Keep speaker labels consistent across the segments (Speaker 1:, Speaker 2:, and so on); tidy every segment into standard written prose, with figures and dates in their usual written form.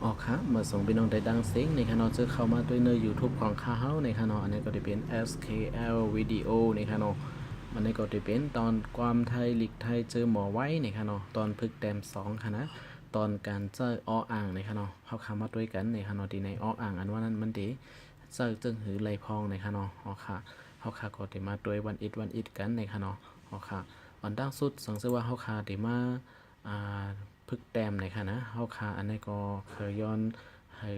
Speaker 1: อ๋อครับมาส่งพี่น้องได้ดังเสียงในคณะจะเข้ามาด้วยใน YouTube ของข้าเฮาในคณะอันนี้ก็จะเป็น SKL วิดีโอในคณะอันนี้ก็จะเป็นตอนความไทยหลีกไทยเจอหมอไว้ในคณะตอนพึกแต้ม2คณะตอนการเจออ้ออ่างในคณะเขาเข้ามาด้วยกันในคณะที่ในอ้ออ่างอันว่านั้นมันดีเจอจึงหือไหลพองในคณะอ๋อค่ะเขาขาก็จะมาด้วยวันอิดกันในคณะอ๋อค่ะอันดังสุดสังเกตว่าเขาขาจะมาอ่า พึกแต้มในค่ะนะเฮาคาอันนี้ก็เคยย้อนให้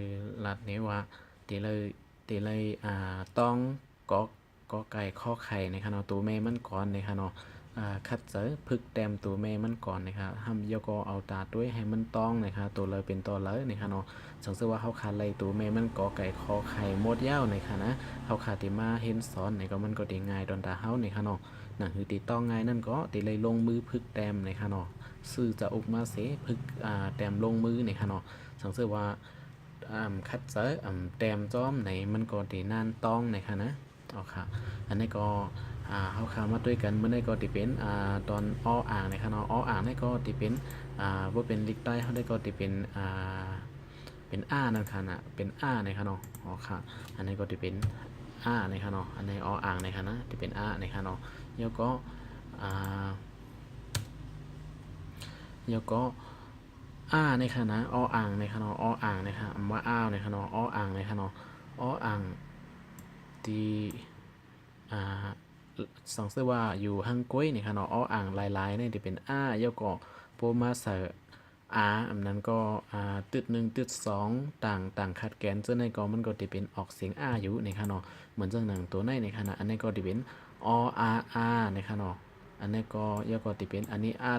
Speaker 1: ลัดนี้ว่าตีเลยต้องกอไก่ข้อไข่ในค่ะเนาะตัวแม่มันก่อนในค่ะเนาะคัดเจอพึกแต้มตัวแม่มันก่อนนะครับห้ามยกเอาตาด้วยให้มันต้องนะครับตัวเลยเป็นตัวเลยในค่ะเนาะสังเกตว่าเฮาคาไล่ตัวแม่มันกอไก่ข้อไข่หมดยาวในค่ะนะเฮาคาติมาเห็นสอนในก็มันก็ได้ง่ายดอนตาเฮาในค่ะเนาะนั่นคือตีต้องง่ายนั่นก็ตีเลยลงมือพึกแต้มในค่ะเนาะ สื่อจะออกมาเสพึกแต้มลงมือในค่ะเนาะสังเกตว่าคัดเจอแต้มจอมในมันก็ตีนานต้องในค่ะนะเอาค่ะอันนี้ก็เขาเข้ามาด้วยกันเมื่อได้ก็ตีเป็นตอนอ้ออ่างในค่ะเนาะอ้ออ่างนี่ก็ตีเป็นว่าเป็นลิกใต้เขาได้ก็ตีเป็นเป็นนั่นค่ะนะเป็นในค่ะเนาะอ๋อค่ะอันนี้ก็ตีเป็นในค่ะเนาะอันนี้อ้ออ่างในค่ะนะที่เป็นในค่ะเนาะแล้วก็อ่า แล้วก็ในคณะออ่างในคณะออ่างนะครับว่าในคณะออ่างในคณะออ่างที่อ่าสังเกตว่าอยู่ฮังก้วยในคณะออ่างลายๆเนี่ยที่เป็นแล้วก็โปรมาใส่อันนั้นก็ตึด1ตึด2ต่างขัดแกนเจ้าในก็มันก็จะเป็นออกเสียงอยู่ในคณะเหมือนเจ้าหนังตัวในคณะอันนี้ก็จะเป็นอในคณะอันนี้ก็แล้วก็จะเป็นอันนี้อ่า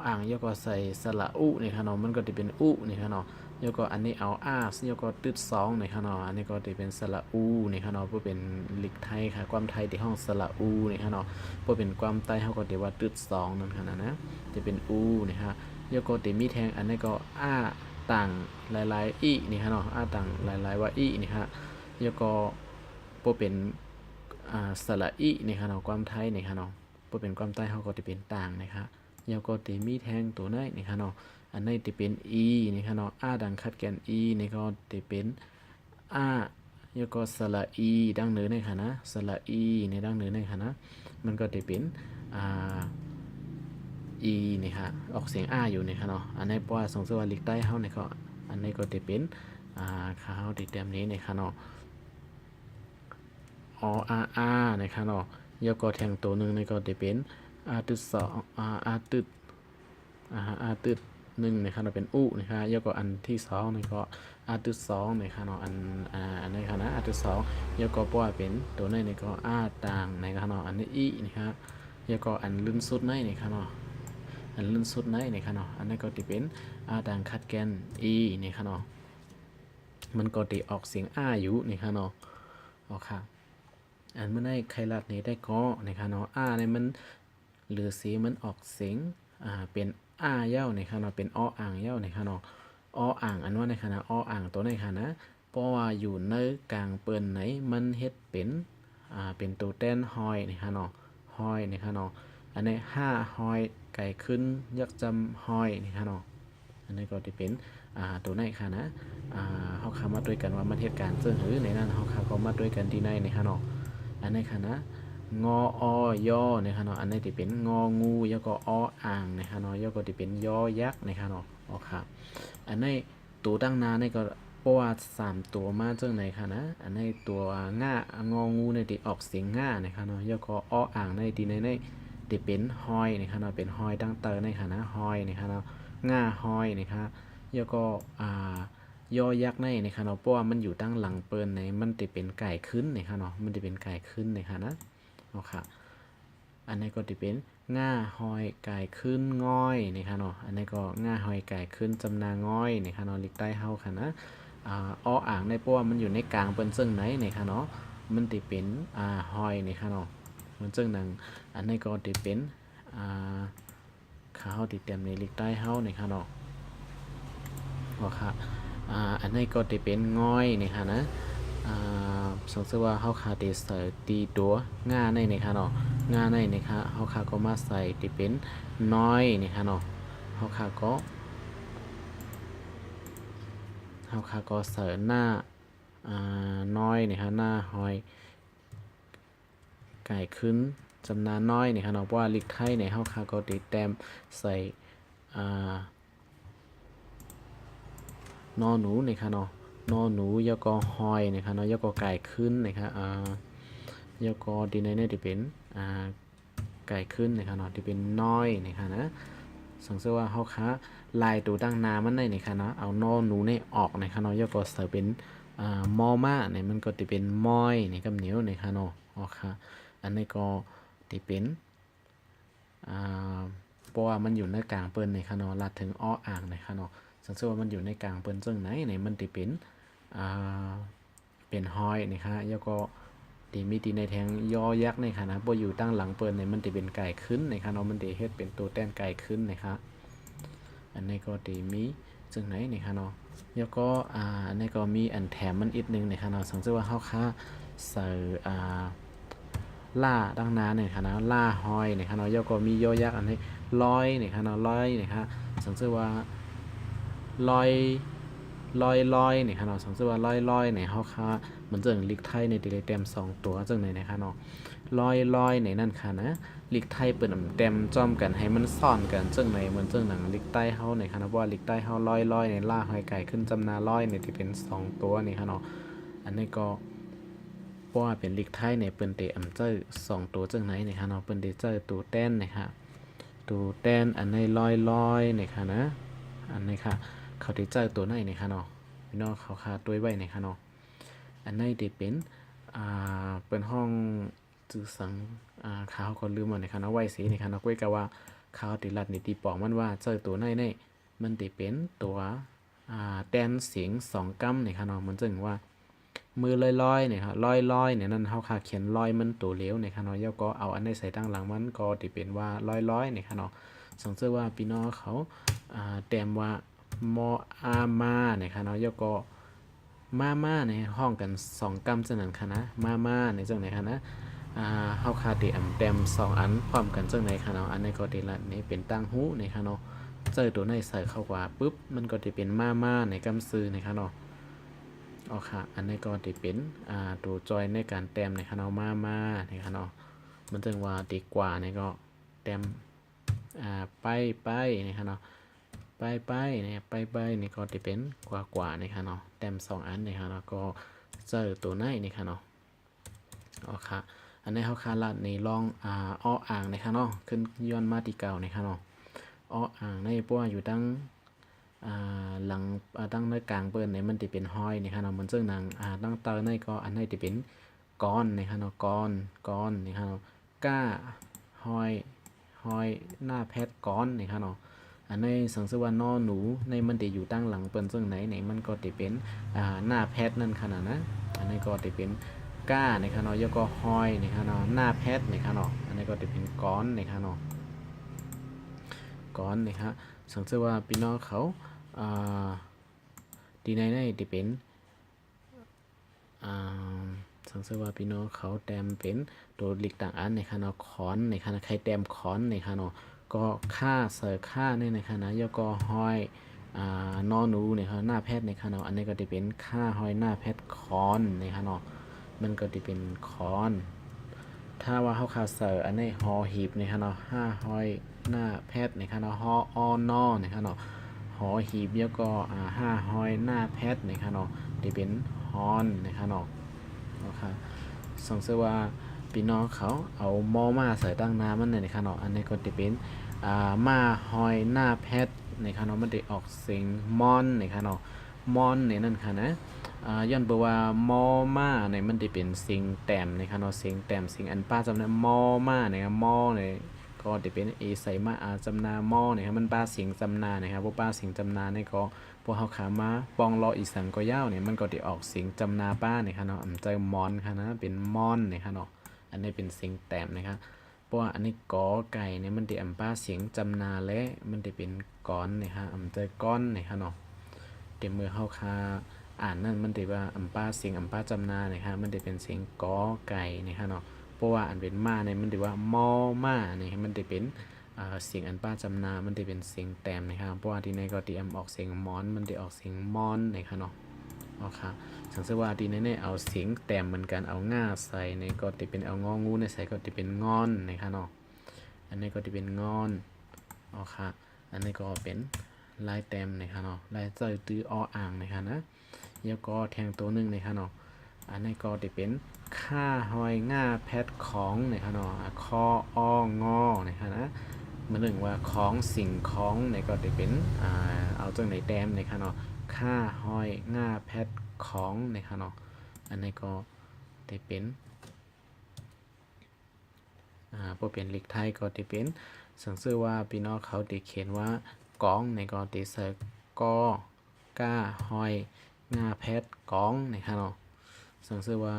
Speaker 1: อ่างยกก็ใส่สระอุนี่ค่ะเนาะมันก็จะเป็นอุนี่ค่ะเนาะยกก็อันนี้เอายกก็ตึดสองนี่ค่ะเนาะอันนี้ก็จะเป็นสระอูนี่ค่ะเนาะเพื่อเป็นลิกไทยค่ะความไทยที่ห้องสระอูนี่ค่ะเนาะเพื่อเป็นความไทยเขาก็จะว่าตึดสองนั่นค่ะนะจะเป็นอูนี่ค่ะยกก็จะมีแทงอันนี้ก็ต่างหลายๆอีนี่ค่ะเนาะต่างหลายๆว่าอีนี่ค่ะยกก็เพื่อเป็นสระอีนี่ค่ะเนาะความไทยนี่ค่ะเนาะเพื่อเป็นความไทยเขาก็จะเป็นต่างนะครับแล้วก็จะมีแทงตัวไหนนี่ค่ะเนาะอันนี้จะเป็น e นี่ค่ะเนาะดังคัดแกน e นี่ก็จะเป็นแล้วก็สระ e ดังเหนือในค่ะนะสระ e ในดังเหนือในค่ะนะมันก็จะเป็นe นี่ค่ะออกเสียงอยู่นี่ค่ะเนาะอันนี้เพราะว่าสงสัยว่าลิกใต้เฮานี่ก็อันนี้ก็จะเป็นข้าวติดเต็มนี้นี่ค่ะเนาะในค่ะเนาะแล้วก็แทงตัวหนึ่งนี่ก็จะเป็นตึดสองตึด ตึดหนึ่งนะครับเราเป็นนะครับแล้วก็อันที่สองนี่ก็ตึดสองนะครับเนาะอันนี้ครับนะตึดสองแล้วก็ปล่อยเป็นตัวในนี่ก็ต่างนะครับเนาะอันนี้นะครับแล้วก็อันลื่นสุดในนี่ครับเนาะอันลื่นสุดในนี่ครับเนาะอันนี้ก็จะเป็นต่างคัดแกนนี่ครับเนาะมันก็จะออกเสียงอยู่นี่ครับเนาะโอเคอันเมื่อได้ใครลัดนี้ได้ก็นะครับเนาะในมันหรือสีมันออกเสียงเป็นเย้าในคณะเป็นอ่างเย้าในคณะอ่างอันว่าในคณะอ่างตัวในคณะเพราะว่าอยู่ในกลางเปิ้นไหนมันเฮ็ดเป็นตัวแต้นหอยในคณะหอยในคณะอันนี้หอยไก่ขึ้นยักจำหอยในคณะอันนี้ก็จะเป็นตัวในคณะเขาคำมาด้วยกันว่ามันเหตุการณ์เสื่อหือในนั้นเขาคำก็มาด้วยกันที่ในคณะอันในคณะงอยอนะครับเนาะอันนี้ที่เป็นงองูแล้วก็อ่างนะครับเนาะแล้วก็ที่เป็นยอยักษ์นะครับเนาะอ๋อครับอันนี้ตัวตั้งนานี่ก็เพราะว่า3ตัวมาจังไหนค่ะนะอันนี้ตัวง่างองูในที่ออกเสียงง่านะครับเนาะแล้วก็อ่างในที่ในที่เป็นหอยนะครับเนาะเป็นหอยตั้งเตอในค่ะนะหอยนะครับเนาะง่าหอยนะครับแล้วก็ยอยักษ์ในนะครับเนาะเพราะว่ามันอยู่ตั้งหลังเปิ้นในมันจะเป็นไก่ขึ้นนะครับเนาะมันจะเป็นไก่ขึ้นนะครับนะเนาะค่ะอันนี้ก็จะเป็นง่าหอยไก่ขึ้นง่อยนี่ค่ะเนาะอันนี้ก็ง่าหอยไก่ขึ้นจำนาง่อยนี่ค่ะเนาะลิกใต้เฮาค่ะนะอ่างในเพราะว่ามันอยู่ในกลางเป็นซึ่งไหนนี่ค่ะเนาะมันจะเป็นหอยนี่ค่ะเนาะมันซึ่งหนังอันนี้ก็จะเป็นข้าวติดเต็มในลิกใต้เฮานี่ค่ะเนาะว่าค่ะอันนี้ก็จะเป็นง่อยนี่ค่ะนะสงสัยว่าเขาขาดใส่ตีตัวง่าในนี่ค่ะเนาะง่าในนี่ค่ะเขาขาก็มาใส่ที่เป็นน้อยนี่ค่ะเนาะเขาขาก็ เฮาค่ะก็เสิร์หน้าน้อยนะครับหน้าหอยไก่ขึ้นจำนวนน้อยนี่ครับเนาะเพราะว่าลิกไทยในเฮาค่ะก็ติดแต้มใส่นอหนูนี่ครับเนาะนอหนูยกอหอยนี่ครับเนาะยกอไก่ขึ้นนะครับยกอดีในเนี่ยที่เป็นไก่ขึ้นนะครับเนาะที่เป็นน้อยนะครับนะสังเกตว่าเฮาค่ะลายตัวตั้งนามันในนี่ค่ะเนาะเอานอหนูนี่ออกนะครับเนาะยกอใส่เป็นมอมาเนี่ยมันก็จะเป็นม้อยนี่กับเหนียวนี่ค่ะเนาะอ๋อค่ะอันนี้ก็ที่เป็นเพราะว่ามันอยู่ในกลางเปิ้นในค่ะเนาะลัดถึงอ้ออ่างในค่ะเนาะสังเกตว่ามันอยู่ในกลางเปิ้นจังไหนในมันที่เป็นเป็นหอยนี่ค่ะแล้วก็ตีมีตีในแทงยอยักษ์ในค่ะนะบ่อยู่ตั้งหลังเปิ้นในมันที่เป็นไก่ขึ้นในค่ะเนาะมันที่เฮ็ดเป็นตัวแต้นไก่ขึ้นนะคะอันนี้ก็ตีมีจังไหนนี่ค่ะเนาะแล้วก็อันนี้ก็มีอันแถมมันอีกนึงในค่ะเนาะสังเกตว่าเฮาค่ะใส่ล่าดังนาเนี่ยค่ะนะล่าหอยเนี่ยค่ะเนาะยก็มียอยักษ์อันนี้ร้อยเนี่ยค่ะเนาะร้อยเนี่ยค่ะสังเกตว่าร้อยเนี่ยค่ะเนาะสังเกตว่าร้อยเนี่ยเฮาค่ะเหมือนจังลิกไทยในตีเลยเต็ม2ตัวจังไหนนะคะเนาะร้อยในนั่นค่ะนะลิกไทยเปิ้นเต็มจ้อมกันให้มันซ่อนกันจังไหนเหมือนจังหนังลิกใต้เฮาเนี่ยค่ะนะเพราะว่าลิกใต้เฮาร้อยในล่าหอยไก่ขึ้นจำนาร้อยเนี่ยที่เป็น2ตัวนี่ค่ะเนาะอันนี้ก็เพราะว่าเป็นลิกไทยในเปิ้นเตอำเจอ2ตัวจังไหนนี่ค่ะเนาะเปิ้นเตเจอตัวแต้นนี่ค่ะตัวแต้นอันในร้อยนี่ค่ะนะอันนี้ค่ะเขาที่เจอตัวไหนนี่ค่ะเนาะพี่น้องเขาคาตัวไว้นี่ค่ะเนาะอันนี้ที่เป็นเป็นห้องจือสังขาวก็ลืมหมดนี่ค่ะเนาะไว้สีนี่ค่ะเนาะก้วยกะว่าขาวติรัดนี่ตีปอกมันว่าเจอตัวไหนมันติเป็นตัวแต้นเสียง2กัมนี่ค่ะเนาะมันจึงว่ามือลอยๆเนี่ยครับลอยๆเนี่ยนั่นเฮาค่ะเขียนลอยมันตัวเหลวเนี่ยค่ะเนาะแล้วก็เอาอันนี้ใส่ตั้งหลังมันก็ที่เป็นว่าลอยเนี่ยค่ะเนาะสังเกตว่าพี่น้องเขาแต้มว่ามออามาเนี่ยค่ะเนาะแล้วก็มาในห้องกัน2กัมจังนั้นค่ะนะมาในจังไหนค่ะนะเฮาค่ะติแต้ม2อันพร้อมกันจังไหนค่ะเนาะอันนี้ก็ติละนี่เป็นตั้งหูเนี่ยค่ะเนาะเจอตัวไหนใส่เข้ากว่าปุ๊บมันก็จะเป็นมาในกัมซื้อเนี่ยค่ะเนาะอ๋อค่ะอันนี้ก็จะเป็นตัวจอยในการแต้มในคณะมาในคณะมันจึงว่าดีกว่านี่ก็แต้มไปในคณะไปเนี่ยไปนี่ก็จะเป็นกว่าในคณะแต้ม2อันในคณะก็เจอตัวไหนในคณะอ๋อค่ะอันนี้เขาคาลัดในลองอ้ออ่างในคณะขึ้นย้อนมาตีเก่าในคณะอ้ออ่างในพวกอยู่ตั้งหลังตั้งในกลางเปิ้นเนี่ยมันจะเป็นห้อยนี่ค่ะเนาะมันซึ่งนางตั้งเตอในก็อันนี้จะเป็นก้อนนี่ค่ะเนาะก้อนนี่ค่ะเนาะก้าห้อยหน้าแพทก้อนนี่ค่ะเนาะอันนี้สังเกตว่านอหนูในมันจะอยู่ตั้งหลังเปิ้นซึ่งไหนมันก็จะเป็นหน้าแพทนั่นขนาดนะอันนี้ก็จะเป็นก้านี่ค่ะเนาะแล้วก็ห้อยนี่ค่ะเนาะหน้าแพทนี่ค่ะเนาะอันนี้ก็จะเป็นก้อนนี่ค่ะเนาะก้อนนี่ค่ะสังเกตว่าพี่น้องเขาดีในที่เป็นสังเกตว่าพี่น้องเขาแต้มเป็นตัวหลีกต่างอันในคณะขอนในคณะใครแต้มขอนในคณะก็ค่าเสือค่าในคณะยก็ห้อยนอหนูในคณะหน้าแพทย์ในคณะอันนี้ก็จะเป็นค่าห้อยหน้าแพทย์คอนในคณะมันก็จะเป็นคอนถ้าว่าเขาคาเสืออันนี้หอหีบในคณะ5ห้อยหน้าแพทย์ในคณะหออนอในคณะหอหีบแล้วก็5ห้อยหน้าแพทย์ในคณะจะเป็นฮอนในคณะนะครับสังเกตว่าพี่น้องเขาเอามอมาใส่ตั้งน้ำมันในคณะอันนี้ก็จะเป็นมาหอยหน้าแพทในคณะมันจะออกเสียงมอนในคณะมอนในนั่นค่ะนะย้อนบอกว่ามอมาในมันจะเป็นเสียงแต้มในคณะเสียงแต้มเสียงอันป้าจำได้มอมาในมอในก็จะเป็นเอใส่มาจำนามอเนี่ยครับมันป้าเสียงจำนานะครับพวกป้าเสียงจำนาเนี่ยก็พวกเขาขามาปองรออีสังก็ยาวเนี่ยมันก็จะออกเสียงจำนาป้าเนี่ยครับเนาะใจมอนค่ะนะเป็นมอนเนี่ยครับเนาะอันนี้เป็นเสียงแต้มนะครับเพราะว่าอันนี้กอไก่เนี่ยมันจะป้าเสียงจำนาและมันจะเป็นก้อนเนี่ยครับใจก้อนเนี่ยครับเนาะเดี๋ยวมือเขาคาอ่านนั่นมันจะว่าป้าเสียงป้าจำนาเนี่ยครับมันจะเป็นเสียงกอไก่เนี่ยครับเนาะเพราะว่าอันเป็นมาเนี่ยมันจะว่ามอมาเนี่ยมันจะเป็น เสียงอันป้าจำนามันจะเป็นเสียงแต้มนะครับเพราะว่าที่ในก็ตีออกเสียงมอนมันจะออกเสียงมอนนะครับเนาะอ๋อครับสังเกตว่าที่ในเอาเสียงแต้มเหมือนกันเอาง่าใส่ในก็จะเป็นเอางองูในใส่ก็จะเป็นงอนนะครับเนาะอันนี้ก็จะเป็นงอนอ๋อครับอันนี้ก็เป็นลายแต้มนะครับเนาะลายเจ้าตื้ออ่างนะครับนะแล้วก็แทงตัวหนึ่งนะครับเนาะอันนี้ก็จะเป็นค่าหอยง่าแพทของนะครับเนาะคอองอนะครับนะมันหนึ่งว่าของสิ่งของในก็จะเป็นเอาจังในแต้มนะครับเนาะค่าหอยง่าแพทของนะครับเนาะอันนี้ก็จะเป็นพอเป็นเลขไทยก็จะเป็นสังเกตว่าพี่น้องเขาติเขียนว่ากองในก็ติเสกกอก้าหอยง่าแพทกองนะครับเนาะสังเกตว่า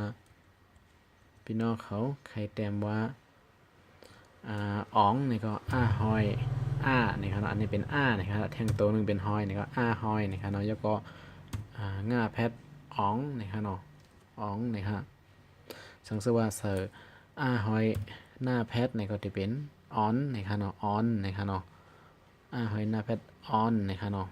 Speaker 1: พี่น้องเขาใครแต้มว่าอ๋องนี่ก็หอยนี่ครับอันนี้เป็นนะครับแทงตัวหนึ่งเป็นหอยนี่ก็หอยนะครับเนาะแล้วก็ง่าแพทอ๋องนี่ครับเนาะอ๋องนี่ครับสังเกตว่าเสือหอยหน้าแพทนี่ก็จะเป็นออนนี่ครับเนาะออนนี่ครับเนาะหอยหน้าแพทออนนี่ครับเนาะ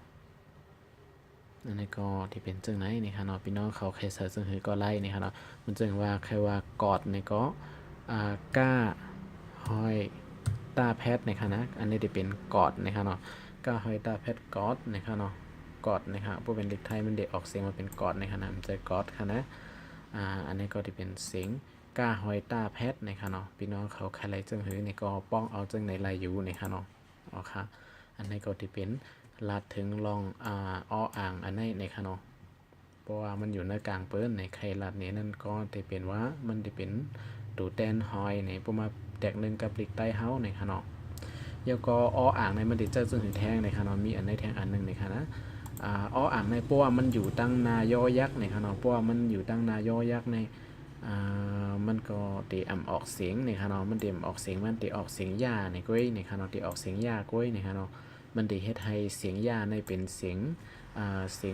Speaker 1: อันนี้ก็ที่เป็นจังไหนนี่ครับเนาะพี่น้องเขาใครเสิร์ชซึ่งหือก็ไล่นี่ครับเนาะมันจึงว่าใครว่ากอดนี่ก็ก้าหอยตาแพทนะครับนะอันนี้จะเป็นกอดนะครับเนาะก้าหอยตาแพทกอดนะครับเนาะกอดนะครับพวกเป็นเด็กไทยมันเด็กออกเสียงมาเป็นกอดนะครับนะมันจะกอดค่ะนะอันนี้ก็จะเป็นเสียงก้าหอยตาแพทนะครับเนาะพี่น้องเขาใครไล่จึงหือนี่ก็ป้องเอาจึงในลายอยู่นะครับเนาะอ๋อค่ะอันนี้ก็จะเป็นลาดถึงลองอ่างอันนี้นะครับเนาะเพราะว่ามันอยู่ในกลางเปิ้ลในใครลาดนี้นั่นก็จะเป็นว่ามันจะเป็นตูแตนหอยในประมาณแตกหนึ่งกับปลิกใต้เฮาในค่ะเนาะแล้วก็อ่างในมันติดเจอซึ่งถึงแทงในค่ะเนาะมีอันในแทงอันหนึ่งในค่ะนะอ่างในเพราะว่ามันอยู่ตั้งนายอยักษ์ในค่ะเนาะเพราะว่ามันอยู่ตั้งนายอยักษ์ในมันก็ตีออกเสียงในค่ะเนาะมันตีออกเสียงมันตีออกเสียงย่าในก้อยในค่ะเนาะตีออกเสียงย่าก้อยในค่ะเนาะมันตีเฮ็ดให้เสียงย่าในเป็นเสียงเสี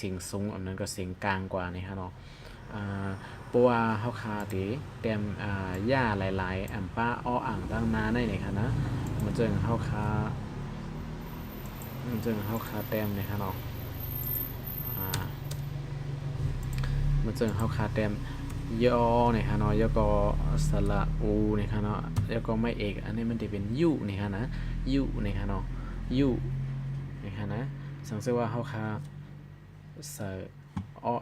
Speaker 1: ยงสูงอันนั้นก็เสียงกลางกว่าในค่ะเนาะปัวเฮาคาติเต็มหญ้าหลายๆป้าอ่างตั้งนาในค่ะนะมันจึงเฮาคาเต็มในค่ะเนาะมันจึงเฮาคาเต็มยอในค่ะเนาะยอก็สระอูในค่ะเนาะยอก็ไม่เอกอันนี้มันจะเป็นยุในค่ะนะยุในค่ะเนาะยุในค่ะนะสังเกตว่าเฮาคาเส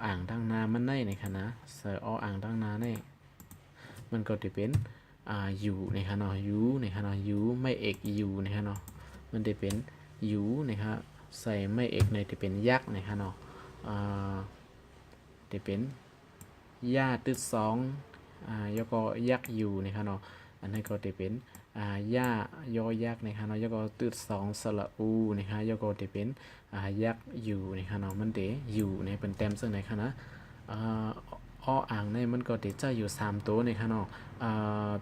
Speaker 1: อ่างตั้งนามันได้ในค่ะนะเสืออ่างตั้งนาได้มันก็จะเป็นอยู่ในค่ะเนาะอยู่ในค่ะเนาะอยู่ไม่เอกอยู่ในค่ะเนาะมันจะเป็นอยู่นะครับใส่ไม่เอกในจะเป็นยักษ์ในค่ะเนาะจะเป็นย่าตึดสองแล้วก็ยักษ์อยู่ในค่ะเนาะอันนี้ก็จะเป็นย่ายอยักษ์ในค่ะเนาะแล้วก็ตึดสองสระอูนะคะแล้วก็จะเป็นยักษ์อยู่ในค่ะเนาะมันเดอยู่ในเป็นเต็มซึ่งในค่ะนะอ่างในมันก็ติดจะอยู่3ตัวในค่ะเนาะ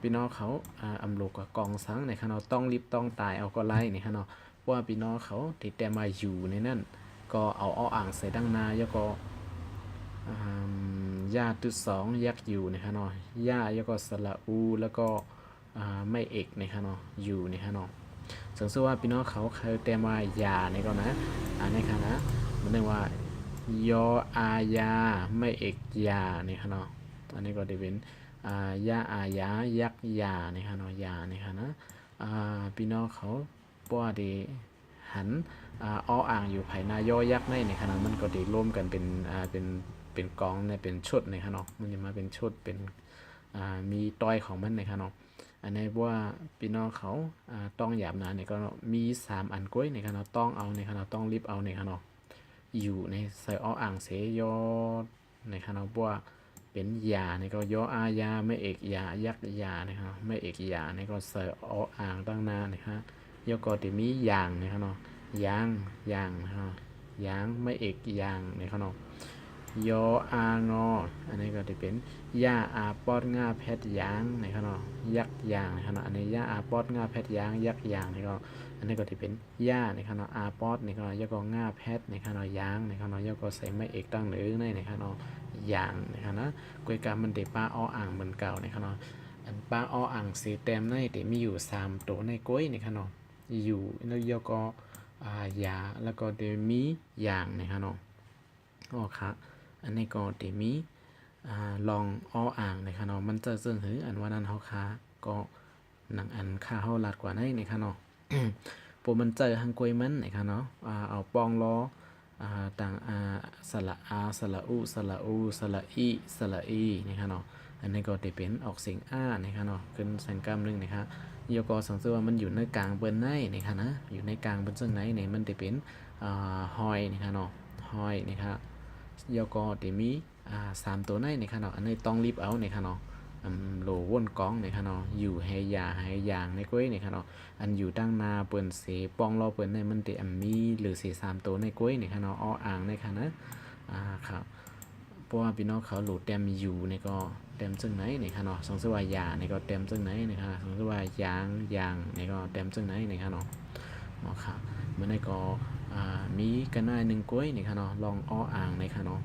Speaker 1: พี่น้องเขาอำลูกกับกองสังในค่ะเนาะต้องรีบต้องตายเอาก็ไล่ในค่ะเนาะว่าพี่น้องเขาติดแต่มาอยู่ในนั่นก็เอาอ่างใส่ดังนาแล้วก็ย่าตึดสองยักษ์อยู่ในค่ะเนาะย่าแล้วก็สระอูแล้วก็ไม่เอกในค่ะเนาะอยู่ในค่ะเนาะสังเกตว่าพี่น้องเขาเคยแต่มายาในก็นะในค่ะนะมันเรียกว่ายอายาไม่เอกยาเนี่ยค่ะเนาะอันนี้ก็จะเป็นยาอายายักยาเนี่ยค่ะเนาะยาเนี่ยค่ะนะพี่น้องเขาป้อดีหันอ่างอยู่ภายในยอยักษ์ในในขณะมันก็ได้ร่วมกันเป็นกองในเป็นชุดในค่ะเนาะมันจะมาเป็นชุดเป็นมีต้อยของมันในค่ะเนาะอันนี้ว่าพี่น้องเขาต้องหยาบนะเนี่ยก็มี3อันก้อยในค่ะเนาะต้องเอาในค่ะเนาะต้องรีบเอาในค่ะเนาะอยู่ในใส่อ่างเสยอในคณะว่าเป็นยาในก็ยออายาไม่เอกยายักยานะครับไม่เอกยาในก็ใส่อ่างตั้งนานะครับยอก็จะมียางนะครับเนาะยางนะครับยางไม่เอกยางในขนมยออางออันนี้ก็จะเป็นยาอาปอดง่าแพทยางในขนมยักยางในขนมอันนี้ยาอาปอดง่าแพทยางยักยางในก็อันนี้ก็จะเป็นหญ้าในขณะอาปอดในขณะยก็ง่าแพทในขณะยางในขณะยก็ใส่ไม่เอกตั้งหรือในขณะยางในขณะกวยการมันเดป้าอ้ออ่างเหมือนเก่าในขณะ อันปลาออ่างสีแต้มในแต่มีอยู่3ตัวในก้อยนะคะเนาะอยู่แล้วก็ยาแล้วก็เดมีอย่างนะคะเนาะอ๋อค่ะอันนี้ก็เดมีลองออ่างนะคะเนาะมันจะซึ่งหืออันว่านั้นเฮาค่ะก็หนังอันค่าเฮาลัดกว่านั้นนะคะเนาะ ปมันเจอหังกวยมันนะคะเนาะเอาปองล้อต่างสระอาสระอุสระอูสระอีสระอีนะคะเนาะอันนี้ก็จะเป็นออกเสียงนะคะเนาะขึ้นแสงกำนึงนะคะยกสังเกตว่ามันอยู่ในกลางเบิ้นในนะคะนะอยู่ในกลางเบิ้นซึ่งไหนเนี่ยมันจะเป็นหอยนะคะเนาะหอยนะคะยกจะมี3ตัวในนะคะเนาะอันนี้ต้องรีบเอานะคะเนาะโลว่นก้องนะคะเนาะอยู่ให้ยาให้ยางในก้อยนะคะเนาะอันอยู่ตั้งนาเปิ้นเสปองรอเปิ้นในมันจะมีหรือเส3ตัวในก้อยนะคะเนาะอ้ออ่างนะคะนะครับเพราะว่าพี่น้องเขาหลุดเต็มอยู่ในก็เต็มซึ่งไหนนะคะเนาะสองสวายยาในก็เต็มซึ่งไหนนะคะสองสวายยางในก็เต็มซึ่งไหนนะคะเนาะครับเมื่อในก็มีกันได้1ก้อยนะคะเนาะลองอ้ออ่างนะคะเนาะ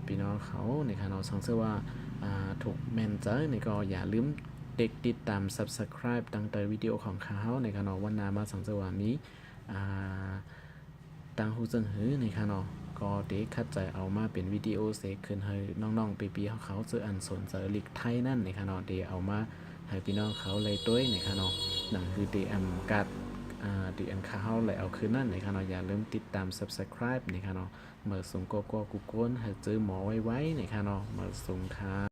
Speaker 1: พี่น้องเขานะคะเนาะสองสว่า ถูกแมนเจอร์ในก็อย่าลืมเด็กติดตาม subscribe ตั้งแต่วิดีโอของเขาในขณะวันนามาสังสวามีตั้งหูเซิงหือในขณะก็เด็กคัดใจเอามาเป็นวิดีโอเสกขึ้นให้น้องๆปีๆเขาเจออันสนใจลิกไทยนั่นในขณะเด็กเอามาให้พี่น้องเขาเลยต้วยในขณะนั่นคือเด็กกัดดีอันเขาเลยเอาคืนนั่นในขณะอย่าลืมติดตาม subscribe ในขณะเมื่อส่งโกโก้กุกวนให้เจอหมอไว้ในขณะเมื่อส่งทา